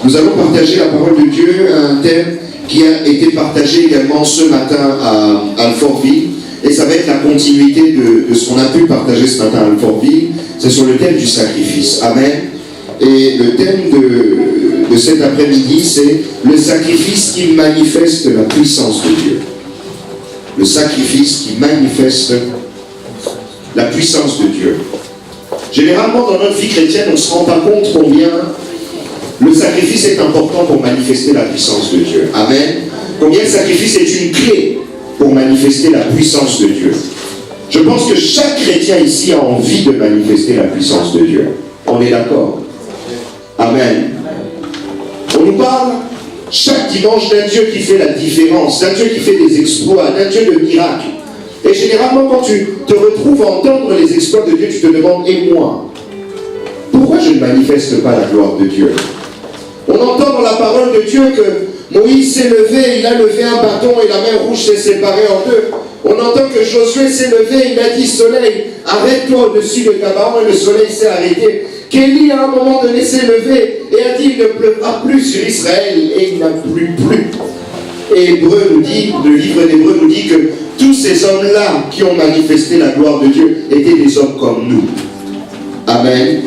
Nous allons partager la parole de Dieu, un thème qui a été partagé également ce matin à Alfortville. Et ça va être la continuité de ce qu'on a pu partager ce matin à Alfortville. C'est sur le thème du sacrifice. Amen. Et le thème de cet après-midi, c'est le sacrifice qui manifeste la puissance de Dieu. Le sacrifice qui manifeste la puissance de Dieu. Généralement, dans notre vie chrétienne, on ne se rend pas compte combien le sacrifice est important pour manifester la puissance de Dieu. Amen. Combien le sacrifice est une clé pour manifester la puissance de Dieu. Je pense que chaque chrétien ici a envie de manifester la puissance de Dieu. On est d'accord? Amen. On nous parle chaque dimanche d'un Dieu qui fait la différence, d'un Dieu qui fait des exploits, d'un Dieu de miracles. Et généralement, quand tu te retrouves à entendre les exploits de Dieu, tu te demandes, et moi, pourquoi je ne manifeste pas la gloire de Dieu? On entend dans la parole de Dieu que Moïse s'est levé, il a levé un bâton et la mer rouge s'est séparée en deux. On entend que Josué s'est levé, il a dit, soleil, arrête-toi au-dessus de Gabaon, et le soleil s'est arrêté. Qu'Élie, à un moment donné, s'est levé et a dit, il ne pleuvra plus sur Israël, et il n'a plu. Et Hébreu nous dit, le livre d'Hébreu nous dit que tous ces hommes-là qui ont manifesté la gloire de Dieu étaient des hommes comme nous. Amen.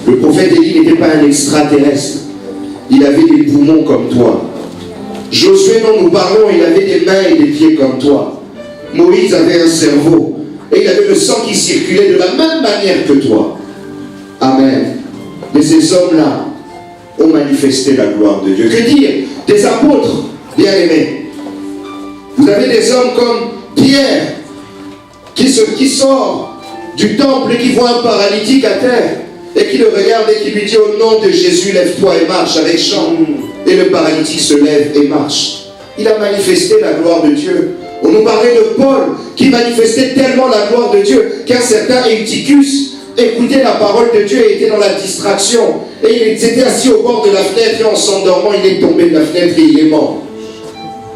Le prophète Élie n'était pas un extraterrestre. Il avait des poumons comme toi. Josué, dont nous parlons, il avait des mains et des pieds comme toi. Moïse avait un cerveau. Et il avait le sang qui circulait de la même manière que toi. Amen. Mais ces hommes-là ont manifesté la gloire de Dieu. Que dire des apôtres bien-aimés? Vous avez des hommes comme Pierre qui sort du temple et qui voit un paralytique à terre et qui le regarde et qui lui dit au nom de Jésus, lève-toi et marche avec chant. Et le paralytique se lève et marche. Il a manifesté la gloire de Dieu. On nous parlait de Paul qui manifestait tellement la gloire de Dieu qu'un certain Eutychus écoutait la parole de Dieu et était dans la distraction. Et il s'était assis au bord de la fenêtre et en s'endormant, il est tombé de la fenêtre et il est mort.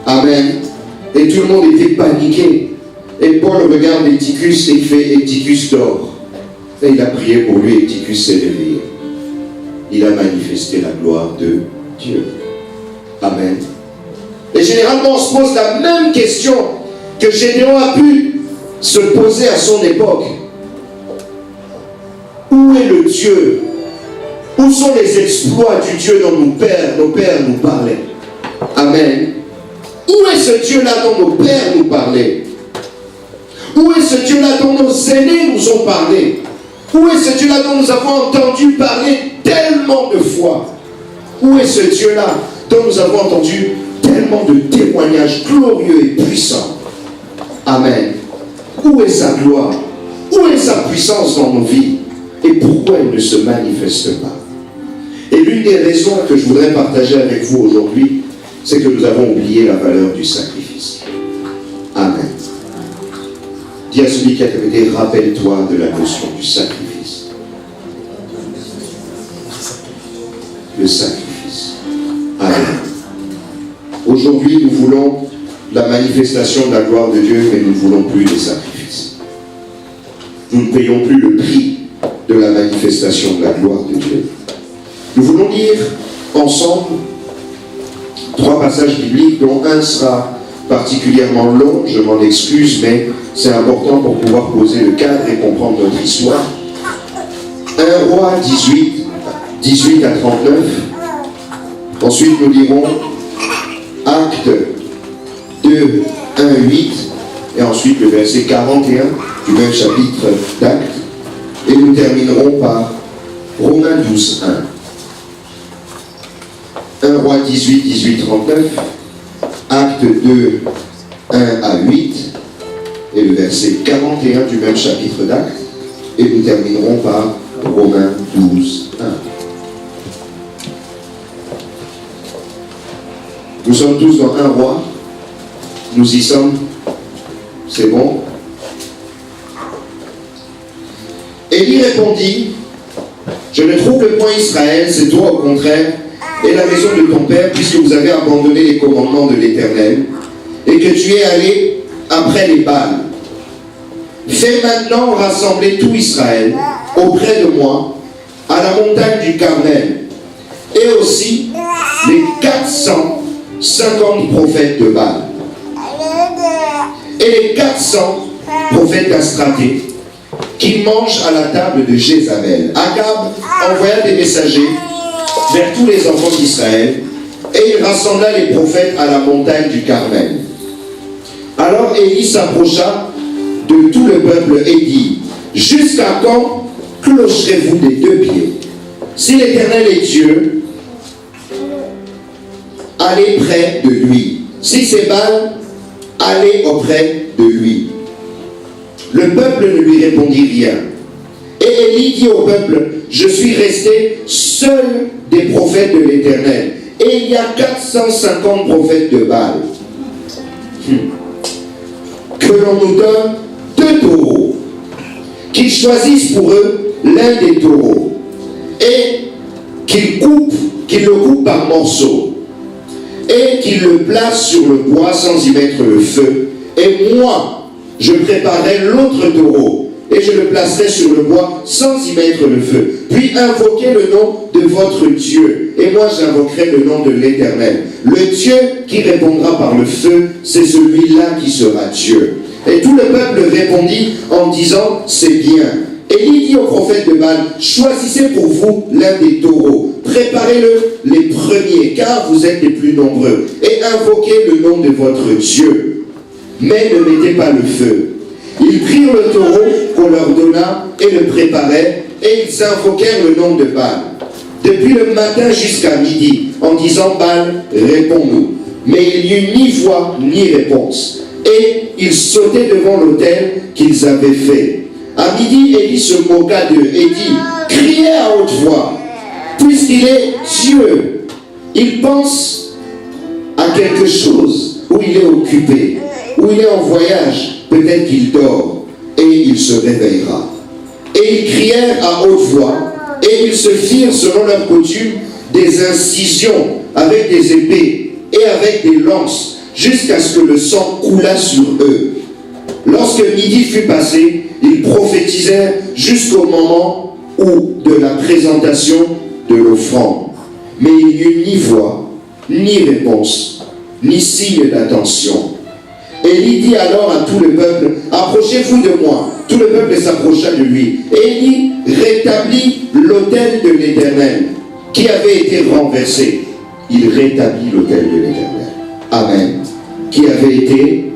Amen. Et tout le monde était paniqué. Et Paul regarde Eutychus et il fait Eutychus dort. Et il a prié pour lui, Eutychus s'est réveillé. Il a manifesté la gloire de Dieu. Amen. Et généralement, on se pose la même question que Gédéon a pu se poser à son époque. Où est le Dieu? Où sont les exploits du Dieu dont nos pères nous parlaient? Amen. Où est ce Dieu-là dont nos pères nous parlaient? Où est ce Dieu-là dont nos aînés nous ont parlé? Où est ce Dieu-là dont nous avons entendu parler tellement de fois? Où est ce Dieu-là dont nous avons entendu tellement de témoignages glorieux et puissants? Amen. Où est sa gloire? Où est sa puissance dans nos vies? Et pourquoi elle ne se manifeste pas? Et l'une des raisons que je voudrais partager avec vous aujourd'hui, c'est que nous avons oublié la valeur du sacrifice. Amen. Dis à celui qui a été, rappelle-toi de la notion du sacrifice. Le sacrifice. Amen. Aujourd'hui, nous voulons la manifestation de la gloire de Dieu, mais nous ne voulons plus de sacrifice. Nous ne payons plus le prix de la manifestation de la gloire de Dieu. Nous voulons lire ensemble 3 passages bibliques, dont un sera particulièrement long, je m'en excuse, mais c'est important pour pouvoir poser le cadre et comprendre notre histoire. 1 Roi 18 à 39. Ensuite, nous lirons Actes 2, 1, 8, et ensuite le verset 41 du même chapitre d'Actes. Et nous terminerons par Romains 12, 1. 1 Roi 18, 39, Acte 2, 1 à 8, et le verset 41 du même chapitre d'Actes, et nous terminerons par Romains 12, 1. Nous sommes tous dans 1 Roi, nous y sommes, c'est bon? Élie répondit, je ne trouble point Israël, c'est toi au contraire, et la maison de ton père, puisque vous avez abandonné les commandements de l'Éternel, et que tu es allé après les Baals. Fais maintenant rassembler tout Israël auprès de moi, à la montagne du Carmel, et aussi les 450 prophètes de Baal. Et les 400 prophètes d'Astraté qui mangent à la table de Jézabel. Akab envoya des messagers vers tous les enfants d'Israël et il rassembla les prophètes à la montagne du Carmel. Alors Élie s'approcha de tout le peuple et dit: jusqu'à quand clocherez-vous des deux pieds? Si l'Éternel est Dieu, allez près de lui. Si c'est Baal, allez auprès de lui. Le peuple ne lui répondit rien. Et Élie dit au peuple: je suis resté seul des prophètes de l'Éternel. Et il y a 450 prophètes de Baal. Que l'on nous donne 2 taureaux, qu'ils choisissent pour eux l'un des taureaux, et qu'ils le coupent par morceaux, et qu'ils le placent sur le bois sans y mettre le feu. Et moi, je préparerai l'autre taureau, et je le placerai sur le bois sans y mettre le feu. Puis invoquez le nom de votre Dieu, et moi j'invoquerai le nom de l'Éternel. Le Dieu qui répondra par le feu, c'est celui-là qui sera Dieu. Et tout le peuple répondit en disant: c'est bien. Élie dit au prophète de Baal: choisissez pour vous l'un des taureaux, préparez-le les premiers, car vous êtes les plus nombreux, et invoquez le nom de votre Dieu. Mais ne mettez pas le feu. Ils prirent le taureau qu'on leur donna et le préparaient, et ils invoquèrent le nom de Baal depuis le matin jusqu'à midi, en disant: Baal, réponds-nous. Mais il n'y eut ni voix ni réponse. Et ils sautaient devant l'autel qu'ils avaient fait. À midi, Élie se moqua d'eux et dit: criez à haute voix, puisqu'il est Dieu. Il pense à quelque chose, où il est occupé, où il est en voyage, peut-être qu'il dort, et il se réveillera. Et ils crièrent à haute voix, et ils se firent, selon leur coutume, des incisions avec des épées et avec des lances, jusqu'à ce que le sang coulât sur eux. Lorsque midi fut passé, ils prophétisèrent jusqu'au moment où de la présentation de l'offrande. Mais il n'y eut ni voix, ni réponse, ni signe d'attention. Élie dit alors à tout le peuple: approchez-vous de moi. Tout le peuple s'approcha de lui. Élie rétablit l'autel de l'Éternel qui avait été renversé. Il rétablit l'autel de l'Éternel. Amen. Qui avait été.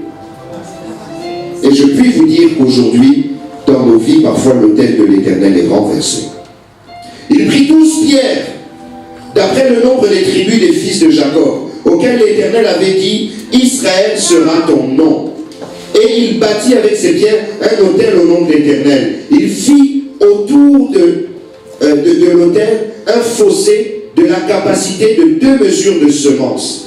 Et je puis vous dire qu'aujourd'hui, dans nos vies, parfois l'autel de l'Éternel est renversé. Il prit 12 pierres, d'après le nombre des tribus des fils de Jacob, auxquels l'Éternel avait dit: Israël sera ton nom. Et il bâtit avec ces pierres un autel au nom de l'Éternel. Il fit autour de l'autel un fossé de la capacité de 2 mesures de semences.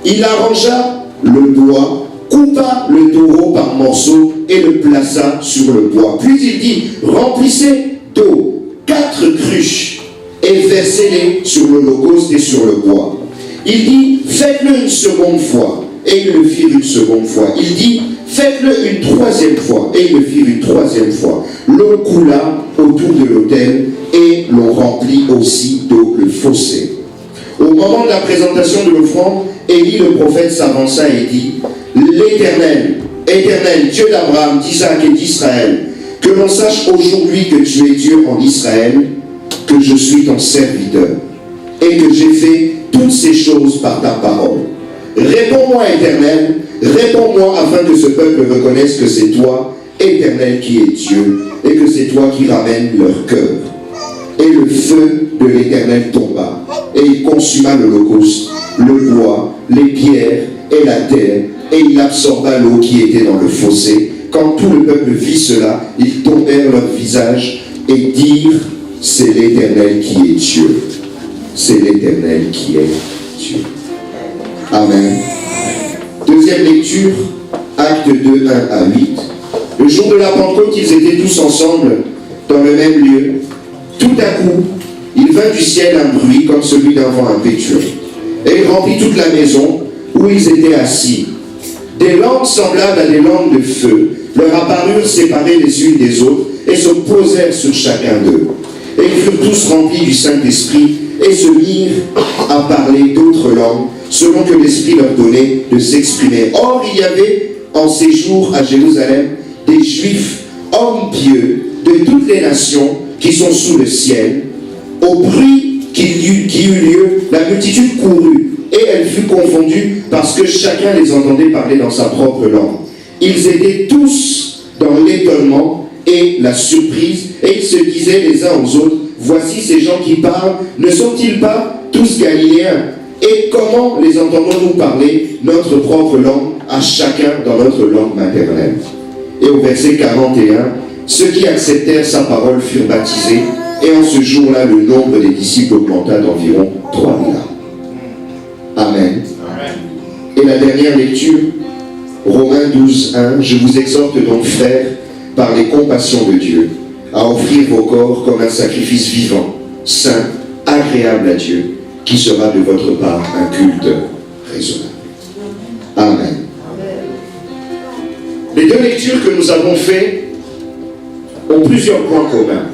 Il arrangea le bois, coupa le taureau par morceaux et le plaça sur le bois. Puis il dit: remplissez d'eau 4 cruches et versez-les sur l'holocauste et sur le bois. Il dit: faites-le une seconde fois. Et ils le firent une seconde fois. Il dit: faites-le une 3e fois. Et ils le firent une 3e fois. L'eau coula autour de l'autel et l'on remplit aussi d'eau le fossé. Au moment de la présentation de l'offrande, Élie le prophète s'avança et dit: l'Éternel, Éternel, Dieu d'Abraham, d'Isaac et d'Israël, que l'on sache aujourd'hui que tu es Dieu en Israël, que je suis ton serviteur, et que j'ai fait toutes ces choses par ta parole. Réponds-moi, Éternel, réponds-moi afin que ce peuple reconnaisse que c'est toi, Éternel, qui es Dieu, et que c'est toi qui ramènes leur cœur. Et le feu de l'Éternel tomba, et il consuma l'holocauste, le bois, les pierres et la terre, et il absorba l'eau qui était dans le fossé. Quand tout le peuple vit cela, ils tombèrent leur visage et dirent: c'est l'Éternel qui est Dieu. C'est l'Éternel qui est Dieu. Amen. Deuxième lecture, Actes 2, 1 à 8. Le jour de la Pentecôte, ils étaient tous ensemble dans le même lieu. Tout à coup, il vint du ciel un bruit comme celui d'un vent impétueux. Et il remplit toute la maison où ils étaient assis. Des langues semblables à des langues de feu leur apparurent séparées les unes des autres et se posèrent sur chacun d'eux. Et ils furent tous remplis du Saint-Esprit et se mirent à parler d'autres langues, selon que l'Esprit leur donnait de s'exprimer. Or, il y avait en séjour à Jérusalem des Juifs, hommes pieux, de toutes les nations qui sont sous le ciel. Au bruit qui eut lieu, la multitude courut, et elle fut confondue, parce que chacun les entendait parler dans sa propre langue. Ils étaient tous dans l'étonnement et la surprise, et ils se disaient les uns aux autres, voici ces gens qui parlent, ne sont-ils pas tous galiléens? Et comment les entendons-nous parler notre propre langue, à chacun dans notre langue maternelle? Et au verset 41, ceux qui acceptèrent sa parole furent baptisés, et en ce jour-là, le nombre des disciples augmenta d'environ 3000 âmes. Amen. Amen. Et la dernière lecture, Romains 12, 1, je vous exhorte donc, frères, par les compassions de Dieu, à offrir vos corps comme un sacrifice vivant, saint, agréable à Dieu, qui sera de votre part un culte raisonnable. Amen. Les deux lectures que nous avons faites ont plusieurs points communs.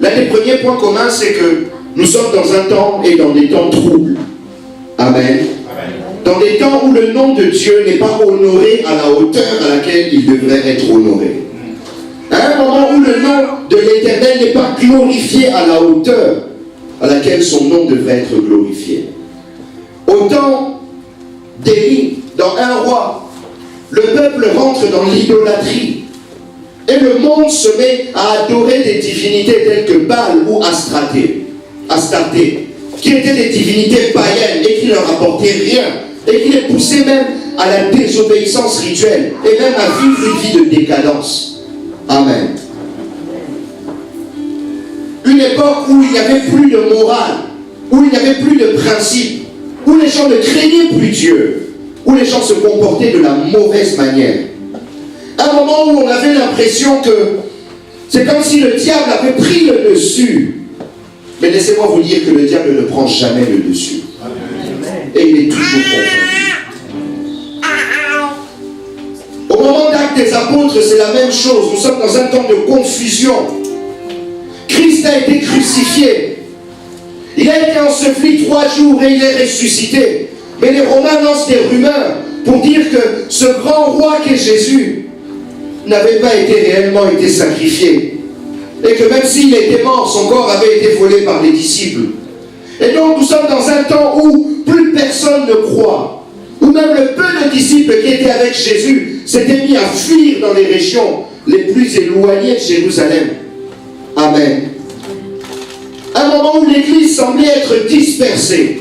L'un des premiers points communs, c'est que nous sommes dans un temps et dans des temps troubles. Amen. Dans des temps où le nom de Dieu n'est pas honoré à la hauteur à laquelle il devrait être honoré. À un moment où le nom de l'Éternel n'est pas glorifié à la hauteur à laquelle son nom devrait être glorifié. Au temps d'Élie, dans un roi, le peuple rentre dans l'idolâtrie. Et le monde se met à adorer des divinités telles que Baal ou Astarté, qui étaient des divinités païennes et qui ne leur apportaient rien, et qui les poussaient même à la désobéissance rituelle, et même à vivre une vie de décadence. Amen. Une époque où il n'y avait plus de morale, où il n'y avait plus de principe, où les gens ne craignaient plus Dieu, où les gens se comportaient de la mauvaise manière. Un moment où on avait l'impression que c'est comme si le diable avait pris le dessus. Mais laissez-moi vous dire que le diable ne prend jamais le dessus. Et il est toujours confondu. Au moment d'Actes des Apôtres, c'est la même chose. Nous sommes dans un temps de confusion. Christ a été crucifié. Il a été enseveli 3 jours et il est ressuscité. Mais les Romains lancent des rumeurs pour dire que ce grand roi qu'est Jésus n'avait pas réellement été sacrifié. Et que même s'il était mort, son corps avait été volé par les disciples. Et donc nous sommes dans un temps où plus personne ne croit. Où même le peu de disciples qui étaient avec Jésus s'étaient mis à fuir dans les régions les plus éloignées de Jérusalem. Amen. Un moment où l'Église semblait être dispersée.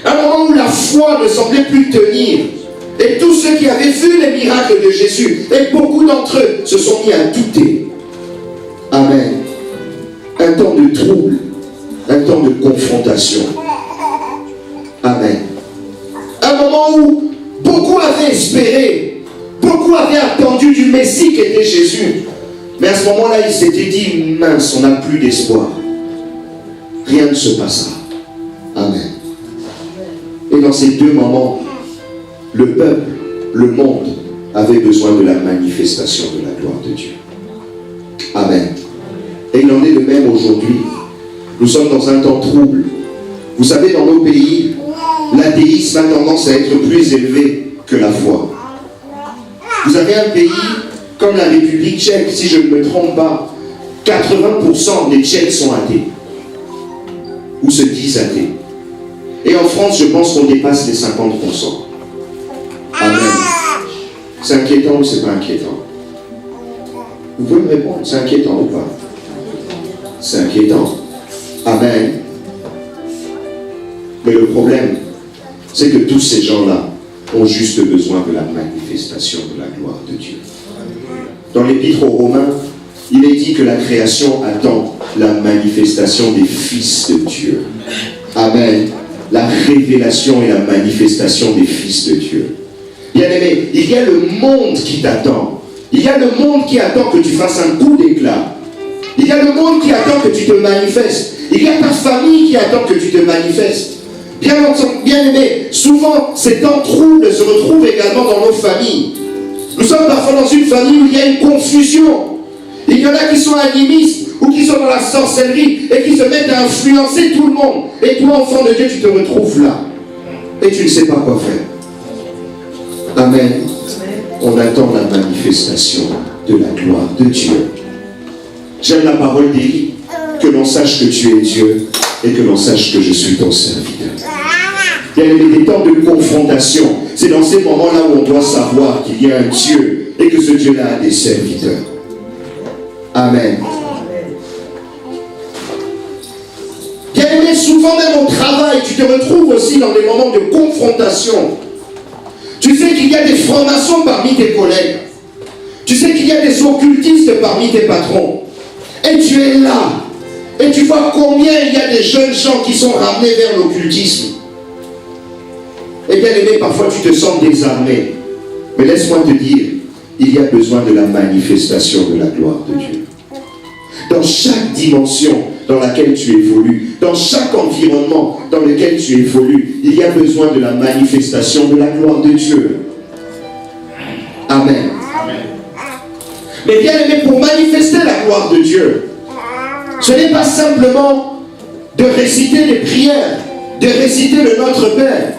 Un moment où la foi ne semblait plus tenir. Et tous ceux qui avaient vu les miracles de Jésus, et beaucoup d'entre eux se sont mis à douter. Amen. Un temps de trouble, un temps de confrontation. Amen. Un moment où beaucoup avaient espéré, beaucoup avaient attendu du Messie qui était Jésus. Mais à ce moment-là, ils s'étaient dit, mince, on n'a plus d'espoir. Rien ne se passera. Amen. Et dans ces deux moments, le peuple, le monde, avait besoin de la manifestation de la gloire de Dieu. Amen. Et il en est de même aujourd'hui. Nous sommes dans un temps trouble. Vous savez, dans nos pays, l'athéisme a tendance à être plus élevé que la foi. Vous avez un pays comme la République tchèque, si je ne me trompe pas, 80% des Tchèques sont athées. Ou se disent athées. Et en France, je pense qu'on dépasse les 50%. Amen. C'est inquiétant ou c'est pas inquiétant? Vous pouvez me répondre, c'est inquiétant ou pas? C'est inquiétant. Amen. Mais le problème, c'est que tous ces gens-là ont juste besoin de la manifestation de la gloire de Dieu. Dans l'Épître aux Romains, il est dit que la création attend la manifestation des fils de Dieu. Amen. La révélation et la manifestation des fils de Dieu. Bien-aimé, il y a le monde qui t'attend. Il y a le monde qui attend que tu fasses un coup d'éclat. Il y a le monde qui attend que tu te manifestes. Il y a ta famille qui attend que tu te manifestes. Bien-aimé, souvent, ces temps troubles se retrouvent également dans nos familles. Nous sommes parfois dans une famille où il y a une confusion. Il y en a qui sont animistes, ou qui sont dans la sorcellerie et qui se mettent à influencer tout le monde. Et toi, enfant de Dieu, tu te retrouves là et tu ne sais pas quoi faire. Amen. On attend la manifestation de la gloire de Dieu. J'aime la parole d'Élie, que l'on sache que tu es Dieu et que l'on sache que je suis ton serviteur. Il y a des temps de confrontation. C'est dans ces moments-là où on doit savoir qu'il y a un Dieu et que ce Dieu-là a des serviteurs. Amen. Bien aimé, souvent même au travail, tu te retrouves aussi dans des moments de confrontation. Tu sais qu'il y a des francs-maçons parmi tes collègues. Tu sais qu'il y a des occultistes parmi tes patrons. Et tu es là. Et tu vois combien il y a de jeunes gens qui sont ramenés vers l'occultisme. Et bien aimé, parfois tu te sens désarmé. Mais laisse-moi te dire, il y a besoin de la manifestation de la gloire de Dieu. Dans chaque dimension dans laquelle tu évolues, dans chaque environnement dans lequel tu évolues, il y a besoin de la manifestation de la gloire de Dieu. Amen. Mais bien aimé, pour manifester la gloire de Dieu, ce n'est pas simplement de réciter des prières, de réciter le Notre Père.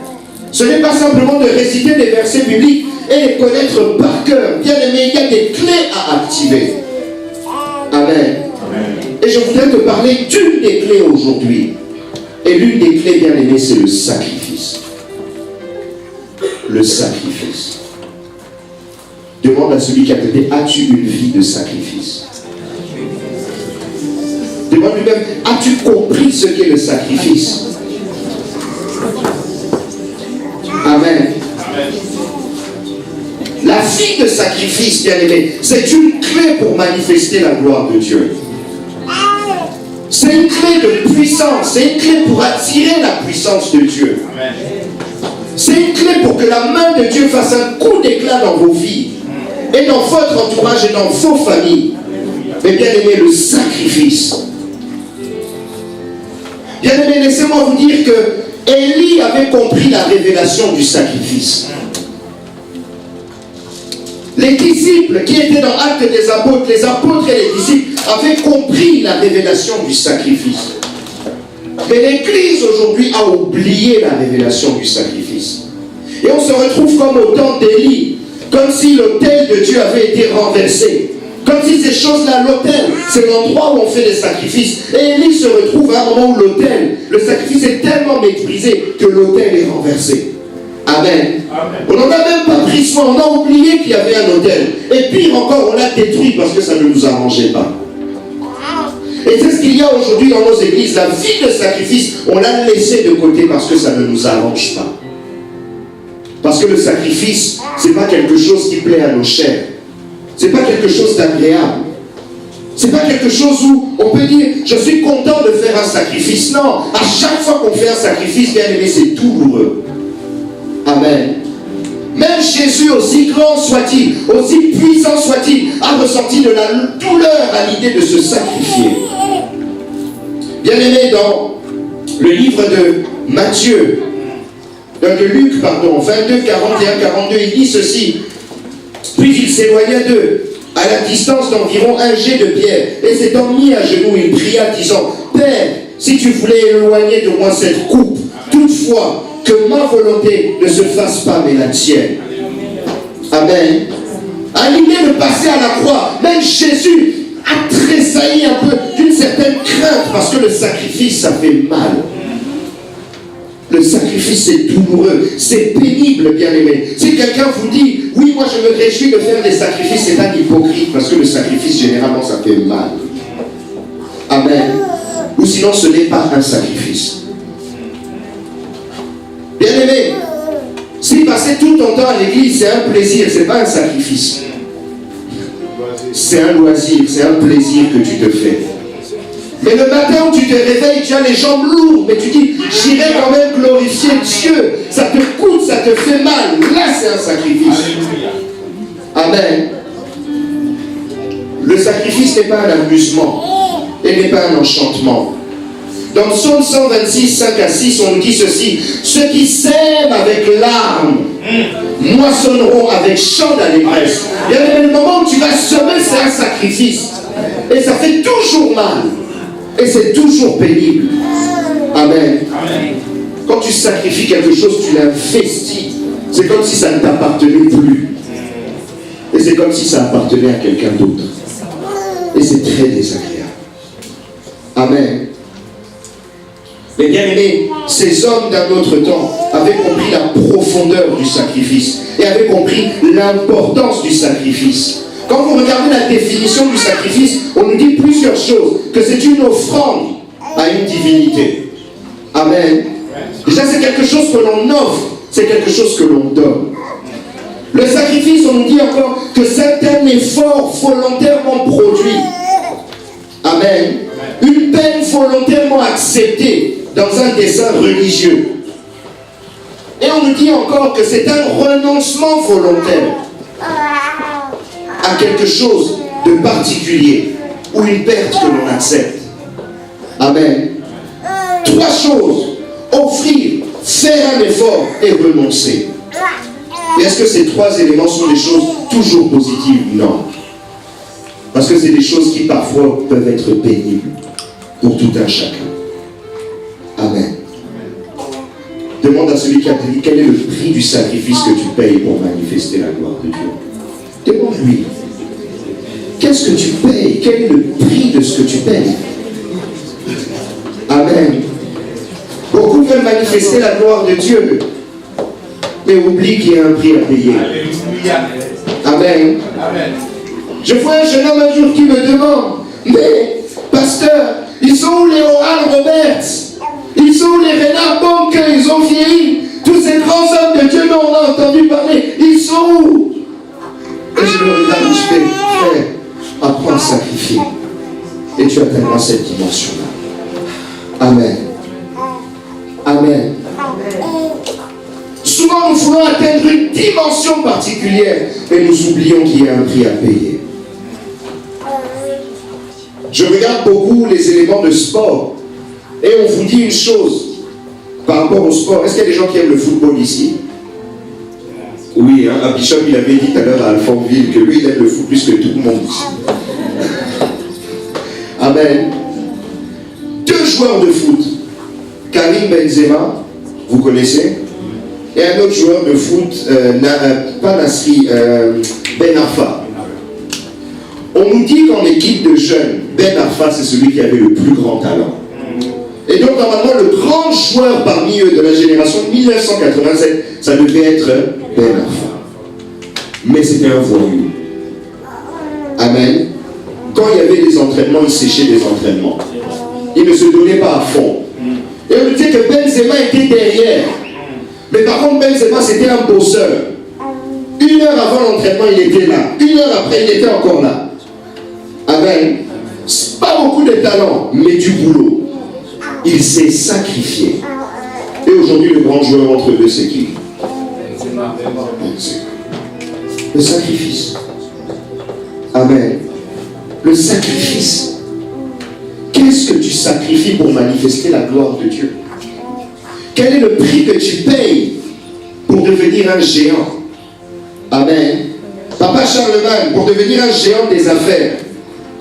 Ce n'est pas simplement de réciter des versets bibliques et les connaître par cœur. Bien aimé, il y a des clés à activer. Amen. Et je voudrais te parler d'une des clés aujourd'hui. Et l'une des clés, bien aimé, c'est le sacrifice. Le sacrifice. Demande à celui qui a côté, as-tu une vie de sacrifice? Demande lui-même, as-tu compris ce qu'est le sacrifice? Amen. La vie de sacrifice, bien aimé, c'est une clé pour manifester la gloire de Dieu. C'est une clé de puissance, c'est une clé pour attirer la puissance de Dieu. C'est une clé pour que la main de Dieu fasse un coup d'éclat dans vos vies, et dans votre entourage et dans vos familles. Mais bien aimé, le sacrifice. Bien aimé, laissez-moi vous dire que Élie avait compris la révélation du sacrifice. Les disciples qui étaient dans Actes des Apôtres, les apôtres et les disciples avaient compris la révélation du sacrifice. Mais l'Église aujourd'hui a oublié la révélation du sacrifice. Et on se retrouve comme au temps d'Élie, comme si l'autel de Dieu avait été renversé. Comme si ces choses-là, l'autel, c'est l'endroit où on fait des sacrifices. Et Élie se retrouve à un moment où l'autel, le sacrifice est tellement méprisé que l'autel est renversé. Amen. Amen. On n'en a même pas pris soin, on a oublié qu'il y avait un autel. Et pire encore, on l'a détruit parce que ça ne nous arrangeait pas. Et c'est ce qu'il y a aujourd'hui dans nos églises. La vie de sacrifice, on l'a laissé de côté parce que ça ne nous arrange pas. Parce que le sacrifice, ce n'est pas quelque chose qui plaît à nos chairs. Ce n'est pas quelque chose d'agréable. Ce n'est pas quelque chose où on peut dire, je suis content de faire un sacrifice. Non, à chaque fois qu'on fait un sacrifice, bien aimé, c'est douloureux. Amen. Même Jésus, aussi grand soit-il, aussi puissant soit-il, a ressenti de la douleur à l'idée de se sacrifier. Bien aimé, dans le livre de Matthieu, de Luc, pardon, 22, 41, 42, il dit ceci. Puis il s'éloigna d'eux, à la distance d'environ un jet de pierre, et s'étant mis à genoux, il pria, disant, Père, si tu voulais éloigner de moi cette coupe, toutefois, que ma volonté ne se fasse pas, mais la tienne. Amen. À l'idée de passer à la croix, même Jésus a tressailli un peu d'une certaine crainte, parce que le sacrifice, ça fait mal. Le sacrifice, c'est douloureux, c'est pénible, bien aimé. Si quelqu'un vous dit, oui, moi je me réjouis de faire des sacrifices, c'est un hypocrite, parce que le sacrifice, généralement, ça fait mal. Amen. Ou sinon, ce n'est pas un sacrifice. Bien aimé, si passer tout ton temps à l'église, c'est un plaisir, c'est pas un sacrifice. C'est un loisir, c'est un plaisir que tu te fais. Mais le matin où tu te réveilles, tu as les jambes lourdes, mais tu dis, j'irai quand même glorifier Dieu. Ça te coûte, ça te fait mal. Là, c'est un sacrifice. Amen. Le sacrifice n'est pas un amusement et n'est pas un enchantement. Dans Psaume 126, 5 à 6, on nous dit ceci. Ceux qui sèment avec larmes moissonneront avec chant d'allégresse. Bien, le moment où tu vas semer, c'est un sacrifice. Et ça fait toujours mal. Et c'est toujours pénible. Amen. Quand tu sacrifies quelque chose, tu l'investis. C'est comme si ça ne t'appartenait plus. Et c'est comme si ça appartenait à quelqu'un d'autre. Et c'est très désagréable. Amen. Mais bien aimés, ces hommes d'un autre temps avaient compris la profondeur du sacrifice et avaient compris l'importance du sacrifice. Quand vous regardez la définition du sacrifice, on nous dit plusieurs choses. Que c'est une offrande à une divinité. Amen. Déjà, c'est quelque chose que l'on offre, c'est quelque chose que l'on donne. Le sacrifice, on nous dit encore que c'est un effort volontairement produit. Amen. Une peine volontairement acceptée dans un dessein religieux. Et on nous dit encore que c'est un renoncement volontaire à quelque chose de particulier ou une perte que l'on accepte. Amen. Trois choses: offrir, faire un effort et renoncer. Et est-ce que ces trois éléments sont des choses toujours positives? Non. Parce que c'est des choses qui parfois peuvent être pénibles pour tout un chacun. Amen. Demande à celui qui a dit quel est le prix du sacrifice que tu payes pour manifester la gloire de Dieu. Demande-lui. Qu'est-ce que tu payes? Quel est le prix de ce que tu payes? Amen. Beaucoup veulent manifester la gloire de Dieu, mais oublient qu'il y a un prix à payer. Amen. Amen. Je vois un jeune homme un jour qui me demande: mais, pasteur, ils sont où les Oral Roberts? Ils sont où les Renard Bonke? Ils ont vieilli. Tous ces grands hommes de Dieu dont on a entendu parler, ils sont où? Et je le regarde et je fais: frère, apprends à sacrifier. Et tu atteindras cette dimension-là. Amen. Amen. Souvent, nous voulons atteindre une dimension particulière, mais nous oublions qu'il y a un prix à payer. Je regarde beaucoup les éléments de sport, et on vous dit une chose par rapport au sport. Est-ce qu'il y a des gens qui aiment le football ici? Oui, hein, Bishop, il avait dit tout à l'heure à Alfortville que lui, il aime le foot plus que tout le monde ici. Amen. Deux joueurs de foot, Karim Benzema, vous connaissez, et un autre joueur de foot, pas Nasri, Ben Arfa. On nous dit qu'en équipe de jeunes, Ben Arfa, c'est celui qui avait le plus grand talent. Et donc, normalement, le grand joueur parmi eux de la génération de 1987, ça devait être Ben Arfa. Mais c'était un voyou. Amen. Quand il y avait des entraînements, il séchait des entraînements. Il ne se donnait pas à fond. Et on nous dit que Benzema était derrière. Mais par contre, Benzema, c'était un bosseur. 1 heure avant l'entraînement, il était là. 1 heure après, il était encore là. Amen. Pas beaucoup de talent, mais du boulot. Il s'est sacrifié. Et aujourd'hui, le grand joueur entre deux, c'est qui? Le sacrifice. Amen. Le sacrifice. Qu'est-ce que tu sacrifies pour manifester la gloire de Dieu? Quel est le prix que tu payes pour devenir un géant? Amen. Papa Charlemagne, pour devenir un géant des affaires,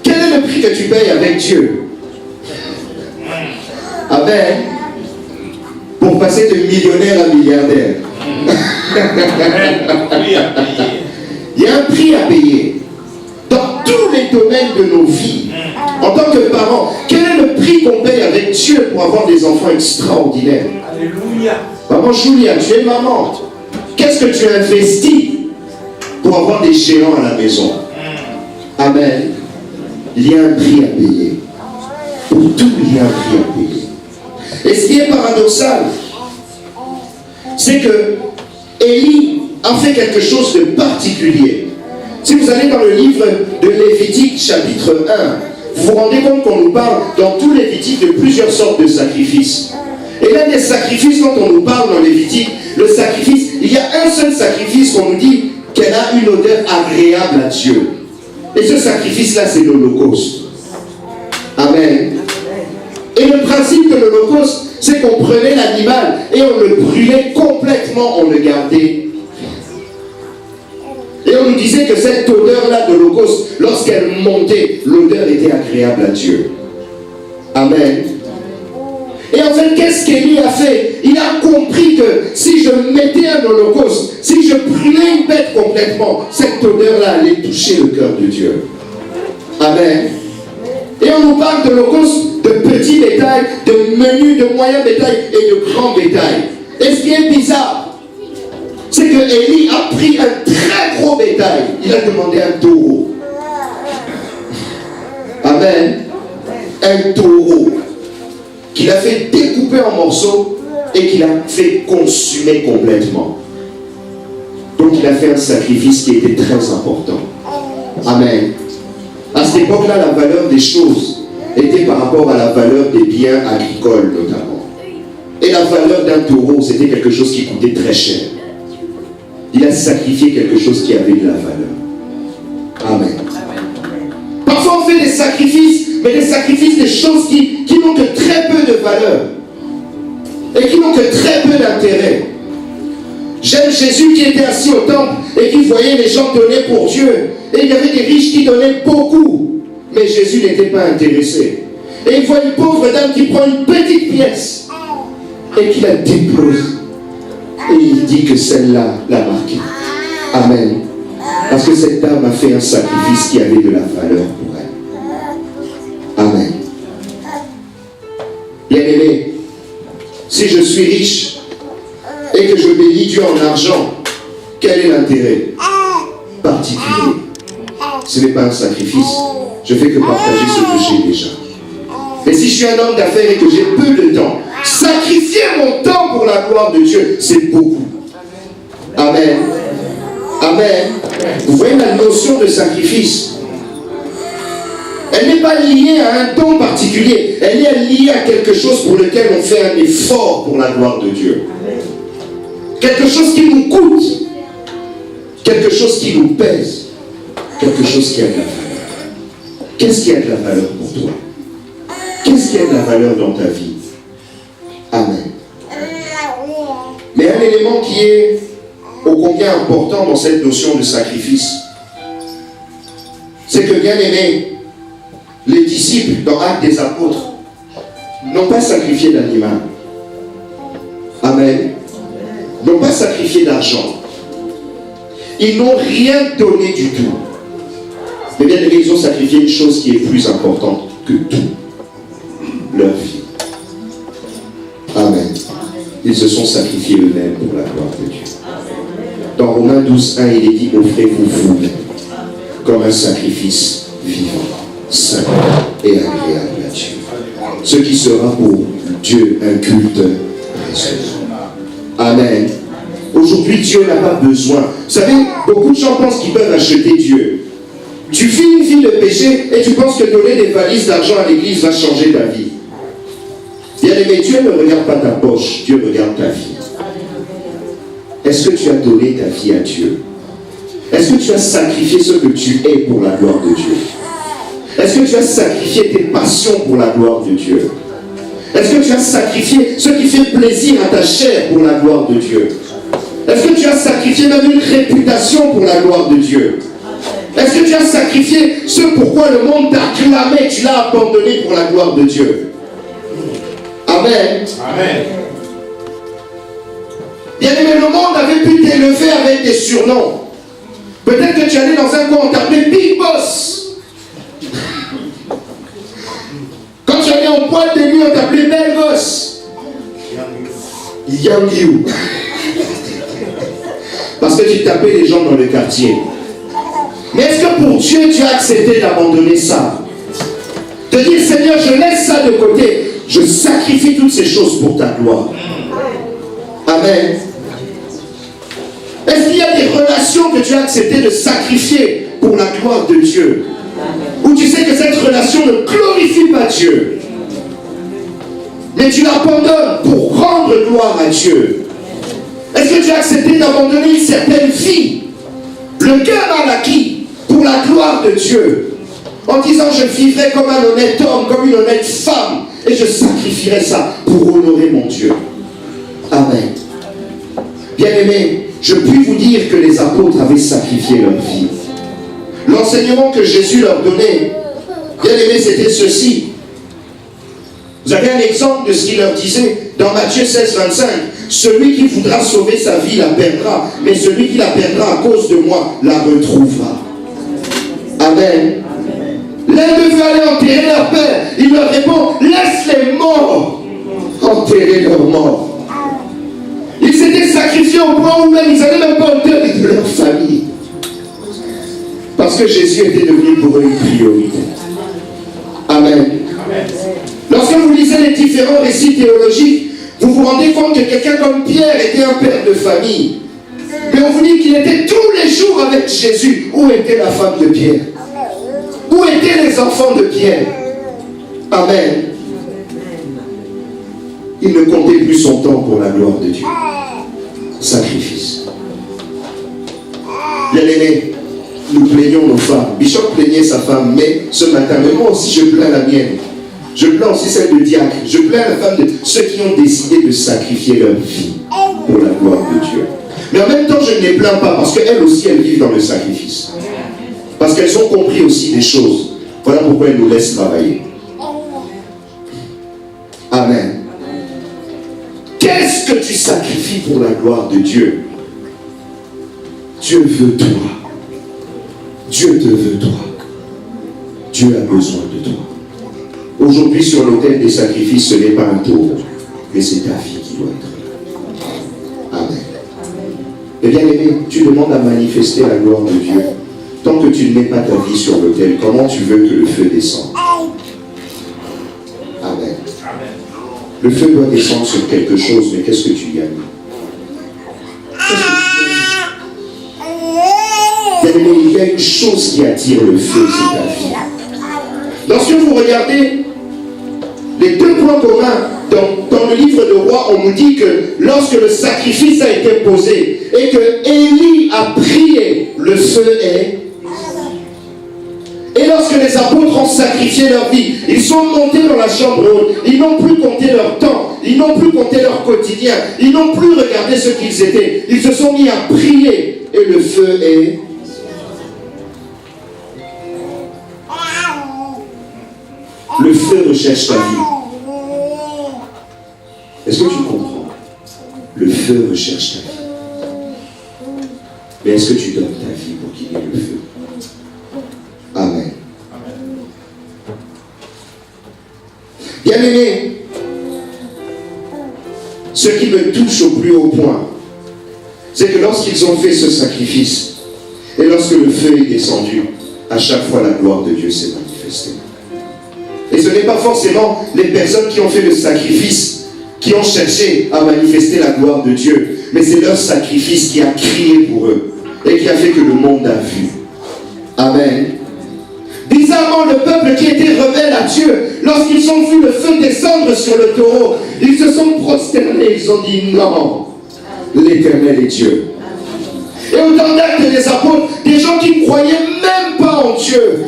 quel est le prix que tu payes avec Dieu? Amen. Pour passer de millionnaire à milliardaire. Il y a un prix à payer. Dans tous les domaines de nos vies, en tant que parents, quel est le prix qu'on paye avec Dieu pour avoir des enfants extraordinaires? Alléluia. Maman Julia, tu es maman. Qu'est-ce que tu investis pour avoir des géants à la maison? Amen. Il y a un prix à payer. Pour tout, il y a un prix à payer. Et ce qui est paradoxal, c'est que Élie a fait quelque chose de particulier. Si vous allez dans le livre de Lévitique, chapitre 1, vous vous rendez compte qu'on nous parle dans tout Lévitique de plusieurs sortes de sacrifices. Et l'un des sacrifices, quand on nous parle dans Lévitique, le sacrifice, il y a un seul sacrifice qu'on nous dit qu'elle a une odeur agréable à Dieu. Et ce sacrifice-là, c'est l'Holocauste. Amen. Et le principe de l'Holocauste, c'est qu'on prenait l'animal et on le brûlait complètement, on le gardait. Et on nous disait que cette odeur-là de l'holocauste, lorsqu'elle montait, l'odeur était agréable à Dieu. Amen. Et en fait, qu'est-ce qu'Élie a fait? Il a compris que si je mettais un holocauste, si je brûlais une bête complètement, cette odeur-là allait toucher le cœur de Dieu. Amen. Et on nous parle de l'holocauste, de petit bétail, de menu, de moyen bétail et de grand bétail. Et ce qui est bizarre, c'est que Élie a pris un très gros bétail. Il a demandé un taureau. Amen. Un taureau qu'il a fait découper en morceaux et qu'il a fait consumer complètement. Donc il a fait un sacrifice qui était très important. Amen. À cette époque-là, la valeur des choses était par rapport à la valeur des biens agricoles notamment. Et la valeur d'un taureau, c'était quelque chose qui coûtait très cher. Il a sacrifié quelque chose qui avait de la valeur. Amen. Parfois on fait des sacrifices, mais des sacrifices, des choses qui n'ont que très peu de valeur. Et qui n'ont que très peu d'intérêt. J'aime Jésus qui était assis au temple et qui voyait les gens donner pour Dieu. Et il y avait des riches qui donnaient beaucoup. Mais Jésus n'était pas intéressé. Et il voit une pauvre dame qui prend une petite pièce et qui la dépose. Et il dit que celle-là l'a marqué. Amen. Parce que cette dame a fait un sacrifice qui avait de la valeur pour elle. Amen. Bien-aimé, si je suis riche et que je bénis Dieu en argent, quel est l'intérêt particulier? Ce n'est pas un sacrifice. Je fais que partager ce que j'ai déjà. Mais si je suis un homme d'affaires et que j'ai peu de temps, sacrifier mon temps pour la gloire de Dieu, c'est beaucoup. Amen. Amen. Vous voyez la notion de sacrifice. Elle n'est pas liée à un don particulier. Elle est liée à quelque chose pour lequel on fait un effort pour la gloire de Dieu. Quelque chose qui nous coûte. Quelque chose qui nous pèse. Quelque chose qui a de la valeur. Qu'est-ce qui a de la valeur pour toi? Qu'est-ce qui a de la valeur dans ta vie? Amen. Mais un élément qui est ô combien important dans cette notion de sacrifice, c'est que, bien aimé, les disciples dans Actes des Apôtres n'ont pas sacrifié d'animal. Amen. N'ont pas sacrifié d'argent. Ils n'ont rien donné du tout. Mais bien aimé, ils ont sacrifié une chose qui est plus importante que tout. Leur vie. Amen. Ils se sont sacrifiés eux-mêmes pour la gloire de Dieu. Dans Romains 12, 1, il est dit, offrez-vous vous-même comme un sacrifice vivant, saint et agréable à Dieu. Ce qui sera pour Dieu un culte raisonnable. Amen. Aujourd'hui, Dieu n'a pas besoin. Vous savez, beaucoup de gens pensent qu'ils peuvent acheter Dieu. Tu vis une vie de péché et tu penses que donner des valises d'argent à l'église va changer ta vie. Bien-aimé, Dieu ne regarde pas ta poche, Dieu regarde ta vie. Est-ce que tu as donné ta vie à Dieu? Est-ce que tu as sacrifié ce que tu es pour la gloire de Dieu? Est-ce que tu as sacrifié tes passions pour la gloire de Dieu? Est-ce que tu as sacrifié ce qui fait plaisir à ta chair pour la gloire de Dieu? Est-ce que tu as sacrifié même une réputation pour la gloire de Dieu? Est-ce que tu as sacrifié ce pourquoi le monde t'a acclamé, tu l'as abandonné pour la gloire de Dieu? Amen. Amen. Bien aimé, le monde avait pu t'élever avec des surnoms. Peut-être que tu allais dans un coin, on t'appelait Big Boss. Quand tu allais en boîte de nuit, on t'appelait Belle Gosse. Young You. Parce que tu tapais les gens dans le quartier. Mais est-ce que pour Dieu, tu as accepté d'abandonner ça? Te dire, Seigneur, je laisse ça de côté. Je sacrifie toutes ces choses pour ta gloire. Amen. Est-ce qu'il y a des relations que tu as accepté de sacrifier pour la gloire de Dieu? Ou tu sais que cette relation ne glorifie pas Dieu, mais tu l'abandonnes pour rendre gloire à Dieu? Est-ce que tu as accepté d'abandonner une certaine vie, le cœur mal acquis, pour la gloire de Dieu, en disant je vivrai comme un honnête homme, comme une honnête femme, et je sacrifierai ça pour honorer mon Dieu? Amen. Bien-aimé, je puis vous dire que les apôtres avaient sacrifié leur vie. L'enseignement que Jésus leur donnait, bien aimé, c'était ceci. Vous avez un exemple de ce qu'il leur disait dans Matthieu 16, 25. Celui qui voudra sauver sa vie la perdra, mais celui qui la perdra à cause de moi la retrouvera. Amen. L'un d'eux veut aller enterrer leur père. Il leur répond, laisse les morts enterrer leurs morts. Ils s'étaient sacrifiés au point où même ils n'avaient même pas enterré de leur famille. Parce que Jésus était devenu pour eux une priorité. Amen. Lorsque vous lisez les différents récits théologiques, vous vous rendez compte que quelqu'un comme Pierre était un père de famille. Mais on vous dit qu'il était tous les jours avec Jésus. Où était la femme de Pierre? Où étaient les enfants de Pierre? Amen. Il ne comptait plus son temps pour la gloire de Dieu. Sacrifice. Bien aimé, nous plaignons nos femmes. Bishop plaignait sa femme, mais ce matin, mais moi aussi je plains la mienne. Je plains aussi celle de diacre. Je plains la femme de ceux qui ont décidé de sacrifier leur vie pour la gloire de Dieu. Mais en même temps, je ne les plains pas parce qu'elles aussi, elles vivent dans le sacrifice. Parce qu'elles ont compris aussi des choses. Voilà pourquoi elles nous laissent travailler. Amen. Qu'est-ce que tu sacrifies pour la gloire de Dieu? Dieu veut toi. Dieu te veut toi. Dieu a besoin de toi. Aujourd'hui, sur l'autel des sacrifices, ce n'est pas un taureau, mais c'est ta vie qui doit être là. Amen. Et bien aimé, tu demandes à manifester la gloire de Dieu. Tant que tu ne mets pas ta vie sur l'autel, comment tu veux que le feu descende? Amen. Le feu doit descendre sur quelque chose, mais qu'est-ce que tu y as mis? Bien aimé, il y a une chose qui attire le feu, c'est ta vie. Lorsque vous regardez les deux points communs dans le livre de Rois, on nous dit que lorsque le sacrifice a été posé et que Élie a prié, le feu est. Et lorsque les apôtres ont sacrifié leur vie, ils sont montés dans la chambre haute, ils n'ont plus compté leur temps, ils n'ont plus compté leur quotidien, ils n'ont plus regardé ce qu'ils étaient, ils se sont mis à prier et le feu est. Le feu recherche ta vie. Est-ce que tu comprends? Le feu recherche ta vie. Mais est-ce que tu donnes ta vie pour qu'il y ait le feu? Amen. Bien-aimé, ce qui me touche au plus haut point, c'est que lorsqu'ils ont fait ce sacrifice, et lorsque le feu est descendu, à chaque fois la gloire de Dieu s'est manifestée. Et ce n'est pas forcément les personnes qui ont fait le sacrifice qui ont cherché à manifester la gloire de Dieu, mais c'est leur sacrifice qui a crié pour eux et qui a fait que le monde a vu. Amen. Bizarrement, le peuple qui était rebelle à Dieu, lorsqu'ils ont vu le feu descendre sur le taureau, ils se sont prosternés, ils ont dit non, l'Éternel est Dieu. Et au temps d'actes des apôtres, des gens qui ne croyaient même pas en Dieu.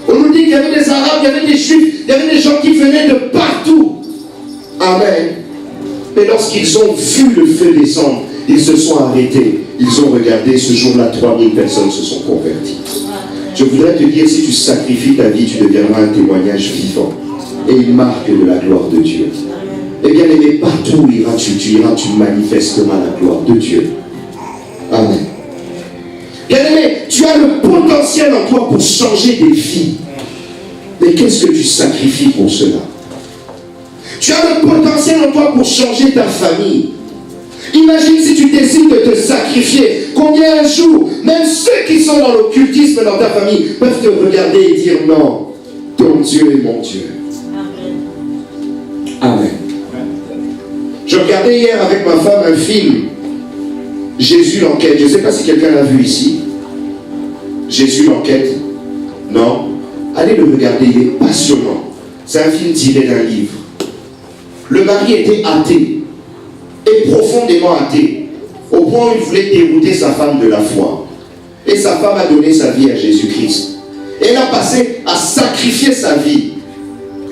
On nous dit qu'il y avait des Arabes, il y avait des Juifs, il y avait des gens qui venaient de partout. Amen. Mais lorsqu'ils ont vu le feu descendre, ils se sont arrêtés. Ils ont regardé, ce jour-là, 3000 personnes se sont converties. Je voudrais te dire, si tu sacrifies ta vie, tu deviendras un témoignage vivant et une marque de la gloire de Dieu. Et bien aimé, partout où tu iras, tu manifesteras la gloire de Dieu. Amen. Bien aimé, tu as le potentiel en toi pour changer des vies. Mais qu'est-ce que tu sacrifies pour cela? Tu as le potentiel en toi pour changer ta famille. Imagine si tu décides de te sacrifier. Combien un jour, même ceux qui sont dans l'occultisme dans ta famille peuvent te regarder et dire non, ton Dieu est mon Dieu. Amen. Je regardais hier avec ma femme un film, Jésus l'enquête. Je ne sais pas si quelqu'un l'a vu ici. Jésus l'enquête. Non? Allez le regarder, il est passionnant. C'est un film tiré d'un livre. Le mari était athée. Et profondément athée. Au point où il voulait dérouter sa femme de la foi. Et sa femme a donné sa vie à Jésus-Christ. Elle a passé à sacrifier sa vie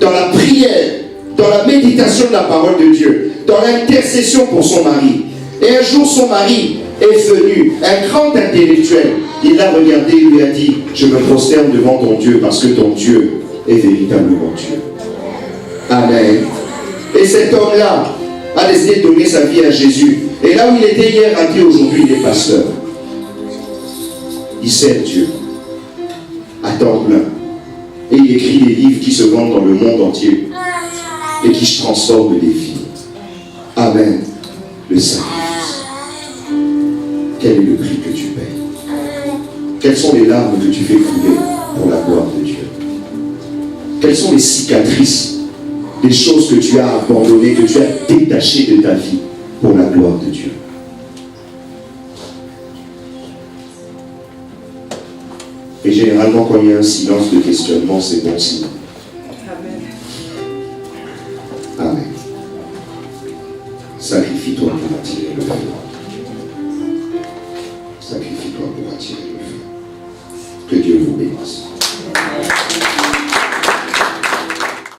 dans la prière, dans la méditation de la parole de Dieu, dans l'intercession pour son mari. Et un jour, son mari est venu, un grand intellectuel. Il l'a regardé et lui a dit, je me prosterne devant ton Dieu parce que ton Dieu est véritablement Dieu. Amen. Et cet homme-là a décidé de donner sa vie à Jésus. Et là où il était hier à Dieu, aujourd'hui il est pasteur. Il sert Dieu à temps plein. Et il écrit des livres qui se vendent dans le monde entier et qui transforment des vies. Amen. Le sacrifice. Quel est le prix que tu payes? Quelles sont les larmes que tu fais couler pour la gloire de Dieu? Quelles sont les cicatrices, les choses que tu as abandonnées, que tu as détachées de ta vie pour la gloire de Dieu? Et généralement, quand il y a un silence de questionnement, c'est bon signe. Amen. Sacrifie-toi pour attirer le feu. Sacrifie-toi pour attirer le feu. Que Dieu vous bénisse.